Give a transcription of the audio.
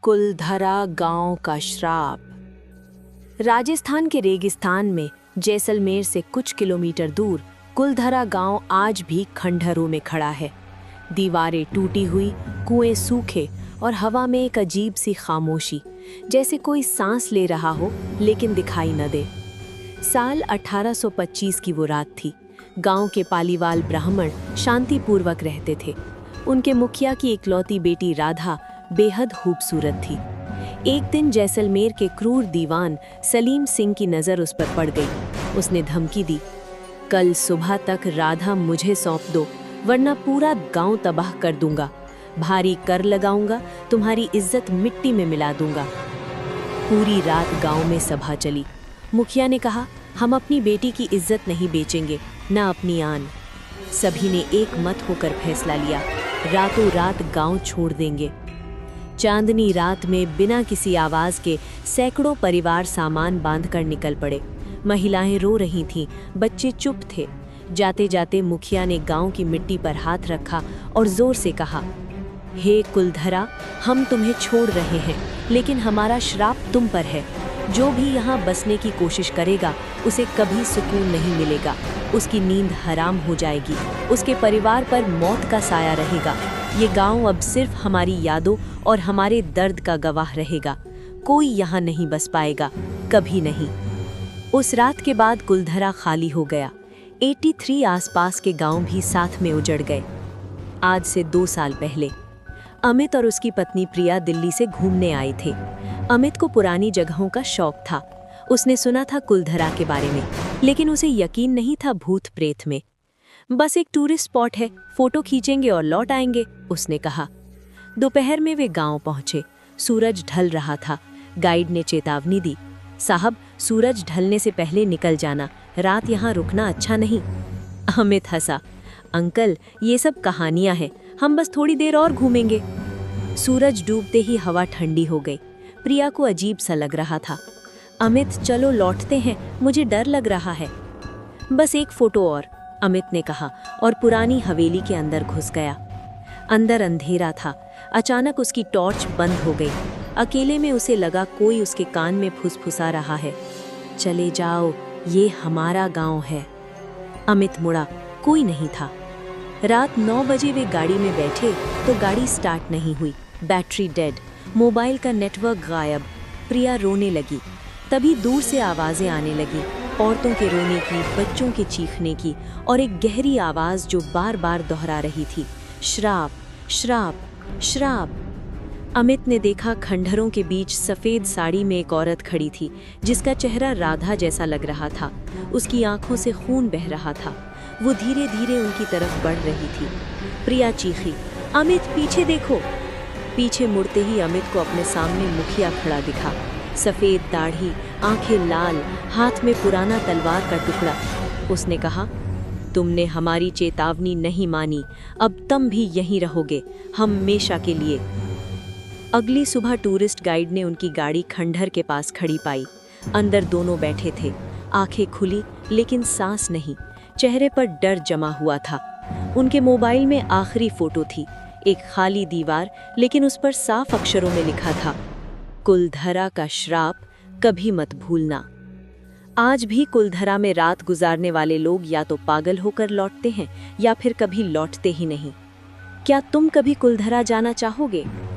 कुलधरा गांव का श्राप। राजस्थान के रेगिस्तान में जैसलमेर से कुछ किलोमीटर दूर कुलधरा गांव आज भी खंडहरों में खड़ा है। दीवारें टूटी हुई, कुएं सूखे और हवा में एक अजीब सी खामोशी, जैसे कोई सांस ले रहा हो लेकिन दिखाई न दे। साल 1825 की वो रात थी। गांव के पालीवाल ब्राह्मण शांतिपूर्वक रहते थे। उनके मुखिया की इकलौती बेटी राधा बेहद खूबसूरत थी। एक दिन जैसलमेर के क्रूर दीवान सलीम सिंह की नज़र उस पर पड़ गई। उसने धमकी दी, कल सुबह तक राधा मुझे सौंप दो, वरना पूरा गांव तबाह कर दूंगा। भारी कर लगाऊंगा, तुम्हारी इज्जत मिट्टी में मिला दूंगा। पूरी रात गांव में सभा चली। मुखिया ने कहा, हम अपनी बेटी की इज्जत नहीं बेचेंगे, न अपनी आन। सभी ने एक मत होकर फैसला लिया, रातों रात गांव छोड़ देंगे। चांदनी रात में बिना किसी आवाज के सैकड़ों परिवार सामान बांधकर निकल पड़े। महिलाएं रो रही थीं, बच्चे चुप थे। जाते जाते मुखिया ने गांव की मिट्टी पर हाथ रखा और जोर से कहा, हे कुलधरा, हम तुम्हें छोड़ रहे हैं, लेकिन हमारा श्राप तुम पर है। जो भी यहाँ बसने की कोशिश करेगा उसे कभी सुकून नहीं मिलेगा। उसकी नींद हराम हो जाएगी, उसके परिवार पर मौत का साया रहेगा। ये गांव अब सिर्फ हमारी यादों और हमारे दर्द का गवाह रहेगा। कोई यहाँ नहीं बस पाएगा, कभी नहीं। उस रात के बाद कुलधरा खाली हो गया। 83 आसपास के गांव भी साथ में उजड़ गए। आज से 2 साल पहले अमित और उसकी पत्नी प्रिया दिल्ली से घूमने आए थे। अमित को पुरानी जगहों का शौक था। उसने सुना था कुलधरा के बारे में, लेकिन उसे यकीन नहीं था भूत प्रेत में। बस एक टूरिस्ट स्पॉट है, फोटो खींचेंगे और लौट आएंगे, उसने कहा। दोपहर में वे गांव पहुंचे। सूरज ढल रहा था। गाइड ने चेतावनी दी, साहब, सूरज ढलने से पहले निकल जाना, रात यहाँ रुकना अच्छा नहीं। अमित हंसा, अंकल, ये सब कहानियां हैं, हम बस थोड़ी देर और घूमेंगे। सूरज डूबते ही हवा ठंडी हो गई। प्रिया को अजीब सा लग रहा था। अमित, चलो लौटते हैं, मुझे डर लग रहा है। बस एक फोटो और, अमित ने कहा और पुरानी हवेली के अंदर घुस गया। अंदर अंधेरा था। अचानक उसकी टॉर्च बंद हो गई। अकेले में उसे लगा कोई उसके कान में फुसफुसा रहा है, चले जाओ, ये हमारा गांव है। अमित मुड़ा, कोई नहीं था। रात 9 बजे वे गाड़ी में बैठे तो गाड़ी स्टार्ट नहीं हुई। बैटरी डेड, मोबाइल का नेटवर्क गायब। प्रिया रोने लगी। तभी दूर से आवाज़ें आने लगी, औरतों के रोने की, बच्चों के चीखने की, और एक गहरी आवाज़ जो बार बार दोहरा रही थी, श्राप, श्राप, श्राप। अमित ने देखा खंडहरों के बीच सफ़ेद साड़ी में एक औरत खड़ी थी, जिसका चेहरा राधा जैसा लग रहा था। उसकी आंखों से खून बह रहा था। वो धीरे धीरे उनकी तरफ बढ़ रही थी। प्रिया चीखी, अमित, पीछे देखो। पीछे मुड़ते ही अमित को अपने सामने मुखिया खड़ा दिखा। सफ़ेद दाढ़ी, आंखें लाल, हाथ में पुराना तलवार का टुकड़ा। उसने कहा, तुमने हमारी चेतावनी नहीं मानी, अब तुम भी यहीं रहोगे, हमेशा के लिए। अगली सुबह टूरिस्ट गाइड ने उनकी गाड़ी खंडहर के पास खड़ी पाई। अंदर दोनों बैठे थे, आंखें खुली लेकिन सांस नहीं। चेहरे पर डर जमा हुआ था। उनके मोबाइल में आखिरी फोटो थी, एक खाली दीवार, लेकिन उस पर साफ अक्षरों में लिखा था, कुलधरा का श्राप, कभी मत भूलना। आज भी कुलधरा में रात गुजारने वाले लोग या तो पागल होकर लौटते हैं या फिर कभी लौटते ही नहीं। क्या तुम कभी कुलधरा जाना चाहोगे?